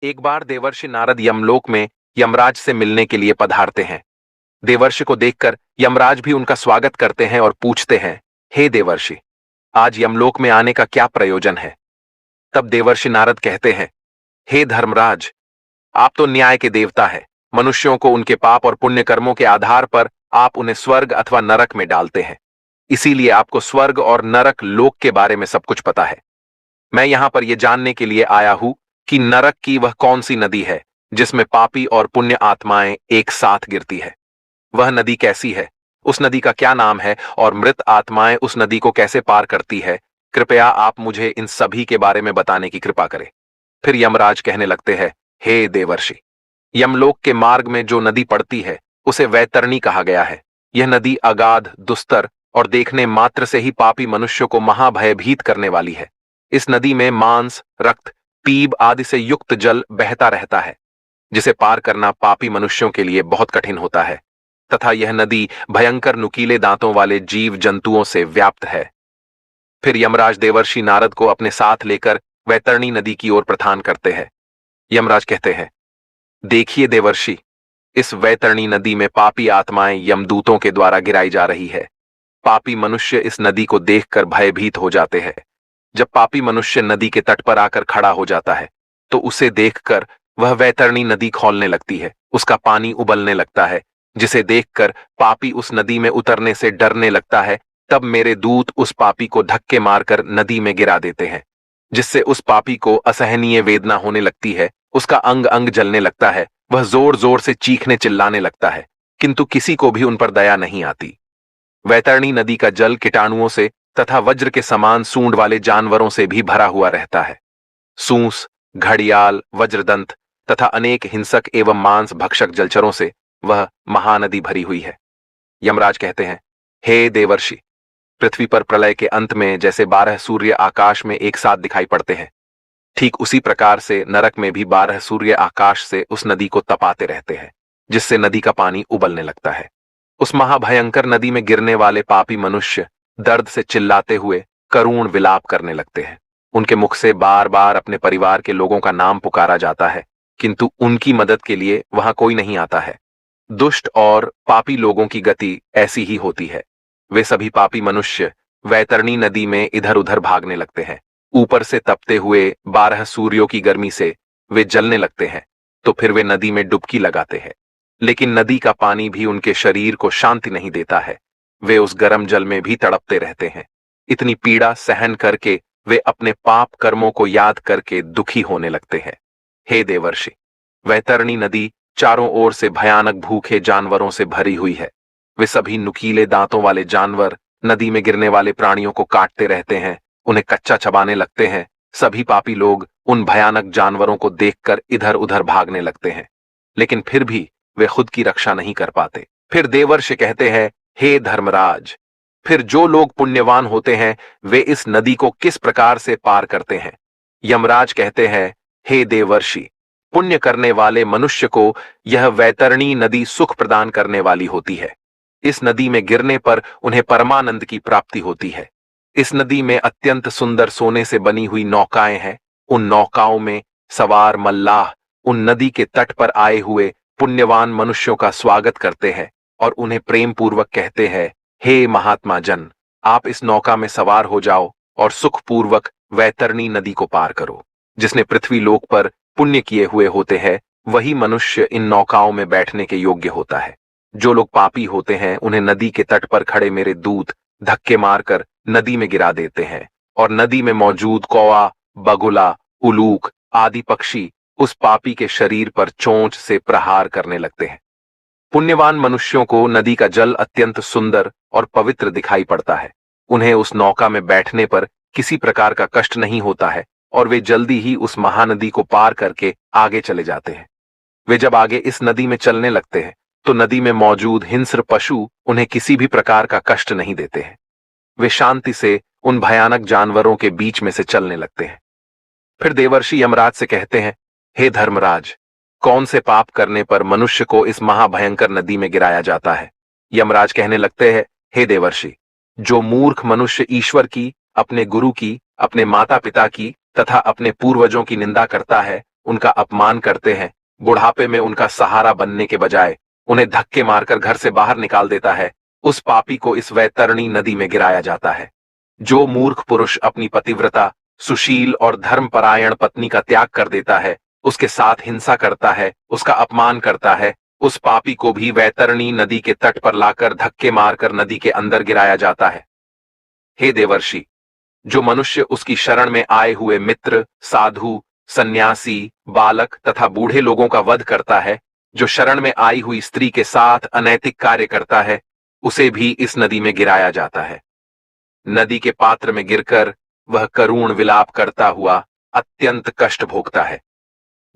एक बार देवर्षि नारद यमलोक में यमराज से मिलने के लिए पधारते हैं। देवर्षि को देखकर यमराज भी उनका स्वागत करते हैं और पूछते हैं, हे देवर्षि, आज यमलोक में आने का क्या प्रयोजन है? तब देवर्षि नारद कहते हैं, हे धर्मराज, आप तो न्याय के देवता हैं। मनुष्यों को उनके पाप और पुण्य कर्मों के आधार पर आप उन्हें स्वर्ग अथवा नरक में डालते हैं। इसीलिए आपको स्वर्ग और नरक लोक के बारे में सब कुछ पता है। मैं यहां पर यह जानने के लिए आया हूं कि नरक की वह कौन सी नदी है जिसमें पापी और पुण्य आत्माएं एक साथ गिरती है। वह नदी कैसी है, उस नदी का क्या नाम है और मृत आत्माएं उस नदी को कैसे पार करती है। कृपया आप मुझे इन सभी के बारे में बताने की कृपा करें। फिर यमराज कहने लगते हैं, हे देवर्षि, यमलोक के मार्ग में जो नदी पड़ती है उसे वैतरणी कहा गया है। यह नदी अगाध, दुस्तर और देखने मात्र से ही पापी मनुष्य को महाभयभीत करने वाली है। इस नदी में मांस, रक्त, पीप आदि से युक्त जल बहता रहता है, जिसे पार करना पापी मनुष्यों के लिए बहुत कठिन होता है। तथा यह नदी भयंकर नुकीले दांतों वाले जीव जंतुओं से व्याप्त है। फिर यमराज देवर्षि नारद को अपने साथ लेकर वैतरणी नदी की ओर प्रस्थान करते हैं। यमराज कहते हैं, देखिए देवर्षि, इस वैतरणी नदी में पापी आत्माएं यमदूतों के द्वारा गिराई जा रही है। पापी मनुष्य इस नदी को देखकर भयभीत हो जाते हैं। जब पापी मनुष्य नदी के तट पर आकर खड़ा हो जाता है तो उसे देखकर वह वैतरणी नदी खौलने लगती है। उसका पानी उबलने लगता है, जिसे देखकर पापी उस नदी में उतरने से डरने लगता है। तब मेरे दूत उस पापी को धक्के मारकर नदी में गिरा देते हैं, जिससे उस पापी को असहनीय वेदना होने लगती है। उसका अंग अंग जलने लगता है। वह जोर जोर से चीखने चिल्लाने लगता है, किंतु किसी को भी उन पर दया नहीं आती। वैतरणी नदी का जल कीटाणुओं से तथा वज्र के समान सूंड वाले जानवरों से भी भरा हुआ रहता है। सूंस, घड़ियाल, वज्रदंत तथा अनेक हिंसक एवं मांस भक्षक जलचरों से वह महानदी भरी हुई है। यमराज कहते हैं, हे देवर्षि, पृथ्वी पर प्रलय के अंत में जैसे 12 सूर्य आकाश में एक साथ दिखाई पड़ते हैं, ठीक उसी प्रकार से नरक में भी 12 सूर्य आकाश से उस नदी को तपाते रहते हैं, जिससे नदी का पानी उबलने लगता है। उस महाभयंकर नदी में गिरने वाले पापी मनुष्य दर्द से चिल्लाते हुए करुण विलाप करने लगते हैं। उनके मुख से बार बार अपने परिवार के लोगों का नाम पुकारा जाता है, किंतु उनकी मदद के लिए वहां कोई नहीं आता है। दुष्ट और पापी लोगों की गति ऐसी ही होती है। वे सभी पापी मनुष्य वैतरणी नदी में इधर उधर भागने लगते हैं। ऊपर से तपते हुए 12 सूर्यों की गर्मी से वे जलने लगते हैं, तो फिर वे नदी में डुबकी लगाते हैं। लेकिन नदी का पानी भी उनके शरीर को शांति नहीं देता है। वे उस गर्म जल में भी तड़पते रहते हैं। इतनी पीड़ा सहन करके वे अपने पाप कर्मों को याद करके दुखी होने लगते हैं। हे देवर्षि, वैतरणी नदी चारों ओर से भयानक भूखे जानवरों से भरी हुई है। वे सभी नुकीले दांतों वाले जानवर नदी में गिरने वाले प्राणियों को काटते रहते हैं, उन्हें कच्चा चबाने लगते हैं। सभी पापी लोग उन भयानक जानवरों को देखकर इधर उधर भागने लगते हैं, लेकिन फिर भी वे खुद की रक्षा नहीं कर पाते। फिर देवर्षि कहते हैं, हे धर्मराज, फिर जो लोग पुण्यवान होते हैं वे इस नदी को किस प्रकार से पार करते हैं? यमराज कहते हैं, हे देवर्षि, पुण्य करने वाले मनुष्य को यह वैतरणी नदी सुख प्रदान करने वाली होती है। इस नदी में गिरने पर उन्हें परमानंद की प्राप्ति होती है। इस नदी में अत्यंत सुंदर सोने से बनी हुई नौकाएं हैं। उन नौकाओं में सवार मल्लाह उन नदी के तट पर आए हुए पुण्यवान मनुष्यों का स्वागत करते हैं और उन्हें प्रेम पूर्वक कहते हैं, हे महात्मा जन, आप इस नौका में सवार हो जाओ और सुखपूर्वक वैतरणी नदी को पार करो। जिसने पृथ्वी लोक पर पुण्य किए हुए होते हैं वही मनुष्य इन नौकाओं में बैठने के योग्य होता है। जो लोग पापी होते हैं उन्हें नदी के तट पर खड़े मेरे दूत धक्के मारकर नदी में गिरा देते हैं और नदी में मौजूद कौवा, बगुला, उलूक आदि पक्षी उस पापी के शरीर पर चोंच से प्रहार करने लगते हैं। पुण्यवान मनुष्यों को नदी का जल अत्यंत सुंदर और पवित्र दिखाई पड़ता है। उन्हें उस नौका में बैठने पर किसी प्रकार का कष्ट नहीं होता है और वे जल्दी ही उस महानदी को पार करके आगे चले जाते हैं। वे जब आगे इस नदी में चलने लगते हैं तो नदी में मौजूद हिंस्र पशु उन्हें किसी भी प्रकार का कष्ट नहीं देते हैं। वे शांति से उन भयानक जानवरों के बीच में से चलने लगते हैं। फिर देवर्षि यमराज से कहते हैं, हे धर्मराज, कौन से पाप करने पर मनुष्य को इस महाभयंकर नदी में गिराया जाता है? यमराज कहने लगते हैं, हे देवर्षि, जो मूर्ख मनुष्य ईश्वर की, अपने गुरु की, अपने माता पिता की तथा अपने पूर्वजों की निंदा करता है उनका अपमान करते हैं, बुढ़ापे में उनका सहारा बनने के बजाय उन्हें धक्के मारकर घर से बाहर निकाल देता है, उस पापी को इस वैतरणी नदी में गिराया जाता है। जो मूर्ख पुरुष अपनी पतिव्रता, सुशील और धर्मपरायण पत्नी का त्याग कर देता है, उसके साथ हिंसा करता है, उसका अपमान करता है, उस पापी को भी वैतरणी नदी के तट पर लाकर धक्के मारकर नदी के अंदर गिराया जाता है। हे देवर्षि, जो मनुष्य उसकी शरण में आए हुए मित्र, साधु, सन्यासी, बालक तथा बूढ़े लोगों का वध करता है, जो शरण में आई हुई स्त्री के साथ अनैतिक कार्य करता है, उसे भी इस नदी में गिराया जाता है। नदी के पात्र में गिरकर वह करुण विलाप करता हुआ अत्यंत कष्ट भोगता है।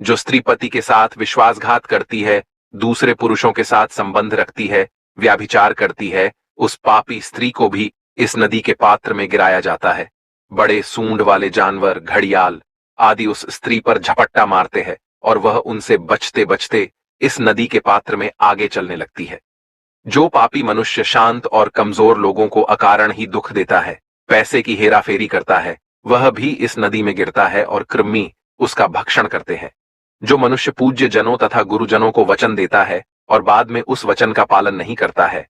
जो स्त्री पति के साथ विश्वासघात करती है, दूसरे पुरुषों के साथ संबंध रखती है, व्याभिचार करती है, उस पापी स्त्री को भी इस नदी के पात्र में गिराया जाता है। बड़े सूंड वाले जानवर, घड़ियाल आदि उस स्त्री पर झपट्टा मारते हैं और वह उनसे बचते बचते इस नदी के पात्र में आगे चलने लगती है। जो पापी मनुष्य शांत और कमजोर लोगों को अकारण ही दुख देता है, पैसे की हेराफेरी करता है, वह भी इस नदी में गिरता है और कृमि उसका भक्षण करते हैं। जो मनुष्य पूज्य जनों तथा गुरुजनों को वचन देता है और बाद में उस वचन का पालन नहीं करता है,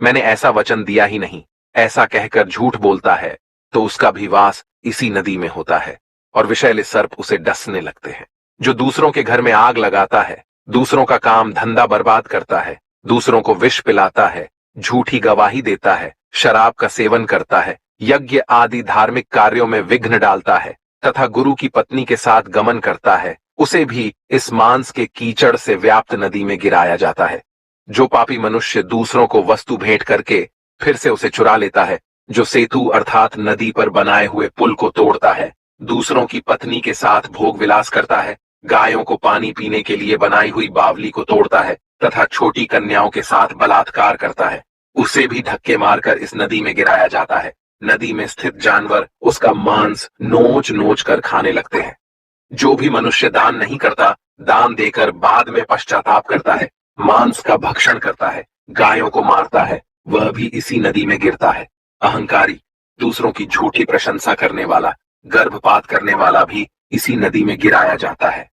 मैंने ऐसा वचन दिया ही नहीं, ऐसा कहकर झूठ बोलता है, तो उसका भी वास इसी नदी में होता है और विषैले सर्प उसे डसने लगते हैं। जो दूसरों के घर में आग लगाता है, दूसरों का काम धंधा बर्बाद करता है, दूसरों को विष पिलाता है, झूठी गवाही देता है, शराब का सेवन करता है, यज्ञ आदि धार्मिक कार्यों में विघ्न डालता है तथा गुरु की पत्नी के साथ गमन करता है, उसे भी इस मांस के कीचड़ से व्याप्त नदी में गिराया जाता है। जो पापी मनुष्य दूसरों को वस्तु भेंट करके फिर से उसे चुरा लेता है, जो सेतु अर्थात नदी पर बनाए हुए पुल को तोड़ता है, दूसरों की पत्नी के साथ भोग विलास करता है, गायों को पानी पीने के लिए बनाई हुई बावली को तोड़ता है तथा छोटी कन्याओं के साथ बलात्कार करता है, उसे भी धक्के मारकर इस नदी में गिराया जाता है। नदी में स्थित जानवर उसका मांस नोच नोच कर खाने लगते हैं। जो भी मनुष्य दान नहीं करता, दान देकर बाद में पश्चाताप करता है, मांस का भक्षण करता है, गायों को मारता है, वह भी इसी नदी में गिरता है। अहंकारी, दूसरों की झूठी प्रशंसा करने वाला, गर्भपात करने वाला भी इसी नदी में गिराया जाता है।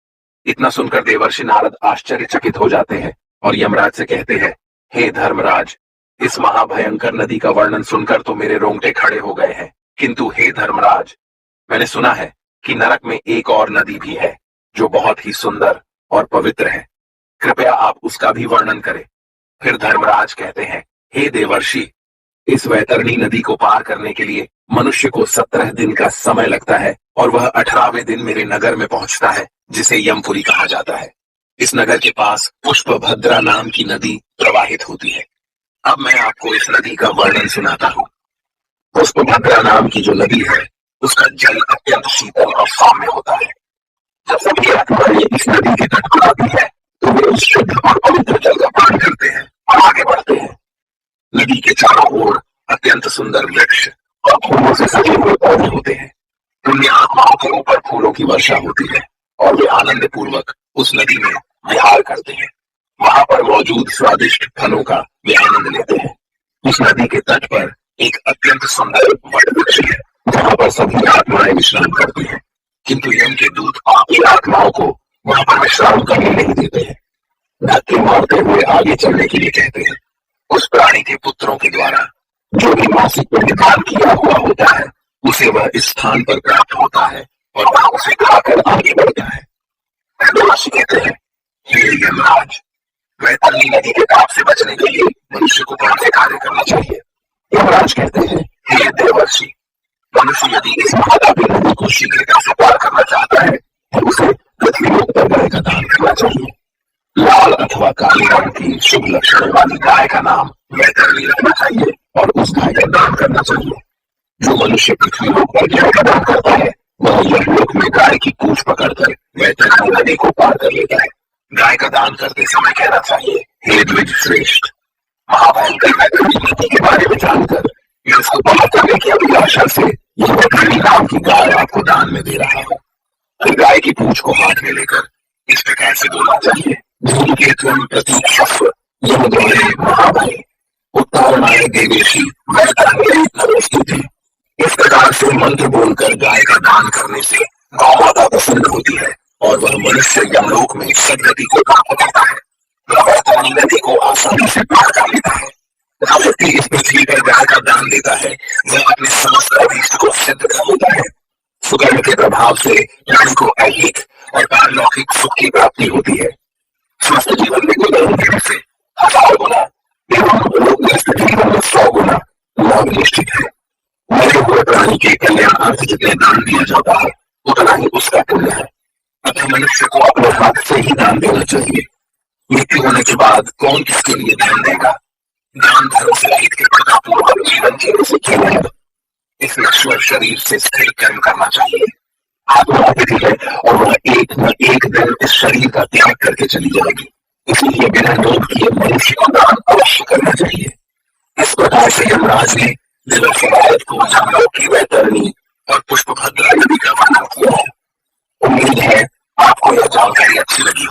इतना सुनकर देवर्षि नारद आश्चर्यचकित हो जाते हैं और यमराज से कहते हैं, हे धर्मराज, इस महाभयंकर नदी का वर्णन सुनकर तो मेरे रोंगटे खड़े हो गए हैं, किंतु हे धर्मराज, मैंने सुना है कि नरक में एक और नदी भी है जो बहुत ही सुंदर और पवित्र है, कृपया आप उसका भी वर्णन करें। फिर धर्मराज कहते हैं, हे देवर्षि, इस वैतरणी नदी को पार करने के लिए मनुष्य को 17 दिन का समय लगता है और वह 18वें दिन मेरे नगर में पहुंचता है, जिसे यमपुरी कहा जाता है। इस नगर के पास पुष्पभद्रा नाम की नदी प्रवाहित होती है। अब मैं आपको इस नदी का वर्णन सुनाता हूँ। पुष्पभद्रा नाम की जो नदी है, उसका जल अत्यंत शीतल और सौम्य होता है। जब सभी आत्माएं इस नदी के तट पर आती है, तो वे उस शुद्ध और पवित्र जल का पान करते हैं और आगे बढ़ते हैं। नदी के चारों ओर अत्यंत सुंदर वृक्ष और फूलों से सजे हुए पौधे होते हैं। पुण्य आत्माओं के ऊपर फूलों की वर्षा होती है और वे आनंद पूर्वक उस नदी में विहार करते हैं। वहां पर मौजूद स्वादिष्ट फलों का वे आनंद लेते हैं। उस नदी के तट पर एक अत्यंत सुंदर वट वृक्ष है, जहाँ पर सभी आत्माएं विश्राम करती हैं, किंतु यम के दूत पापी आत्माओं को वहां पर विश्राम करने नहीं देते हैं। धक्के मारते हुए आगे चलने के लिए कहते हैं। उस प्राणी के पुत्रों के द्वारा जो भी मासिक पुण्य दान किया हुआ होता है, उसे वह इस स्थान पर प्राप्त होता है और वह उसे खाकर आगे बढ़ता है। देवर्षि कहते हैं, हे यमराज, वैतरणी नदी के पाप से बचने के लिए मनुष्य को कौन से कार्य करना चाहिए? यमराज कहते हैं, हे देवर्षि, मनुष्य यदि इस महातापी नदी को शीघ्रता से पार करना चाहता है, तो उसे पृथ्वी लोक पर गाय का दान करना चाहिए। लाल अथवा काले रंग की शुभ लक्षण वाली गाय का नाम वैतरणी रखना चाहिए और उस गाय का दान करना चाहिए। जो मनुष्य पृथ्वी लोक पर गाय का दान करता है, वह यमलोक में गाय की पूंछ पकड़कर वैतरणी नदी को पार कर लेता है। गाय का दान करते समय कहना चाहिए, हे द्विज श्रेष्ठ, महाभयंकर वैतरणी नदी के बारे में जानकर मैं उसको पार करने की अभिलाषा से यह वैतरणी नाम की गाय आपको दान में दे रहा हूँ। फिर गाय की पूंछ को हाथ में लेकर इस प्रकार से बोलना चाहिए, धूम के त्वम प्रतीक्षस्व यमद्वारे महाभय उत्तारणाय देवेशी वैतरण्यै नमोस्तुते। इस प्रकार से मंत्र बोलकर गाय का दान करने से गौ माता प्रसन्न होती है और वह मनुष्य यमलोक में सदगति को प्राप्त करता है। वह वैतरणी नदी को आसानी से पार कर लेता है। जो व्यक्ति इस पृथ्वी पर गाय का दान देता है वह अपने समस्त अभीष्ट को सिद्ध कर लेता है। सुकर्म के प्रभाव से प्राणी को ऐहिक और पारलौकिक सुख की प्राप्ति होती है। स्वस्थ जीवन में गुणों देने से 1000 गुना एवं रोग ग्रस्त जीवन में 100 गुना लाभ निश्चित है। मरे हुए प्राणी के कल्याणार्थ जितने दान दिया जाता है उतना ही उसका पुण्य है। अतः मनुष्य को अपने हाथ से ही दान देना चाहिए। मृत्यु होने के बाद कौन किसके लिए दान देगा? दान धर्म से रहित के प्रतापूर्वक जीवन जीने से क्या लाभ? इस नश्वर शरीर से स्थिर कर्म करना चाहिए। आत्मा अतिथि है और वह एक न एक दिन इस शरीर का त्याग करके चली जाएगी। इसलिए बिना लोभ किए मनुष्य को दान अवश्य करना चाहिए। इस प्रकार से यमराज ने देवर्षि नारद को यमलोक की वैतरणी और पुष्पभद्रा नदी का वर्णन किया है। उम्मीद है आपको यह जानकारी अच्छी लगी।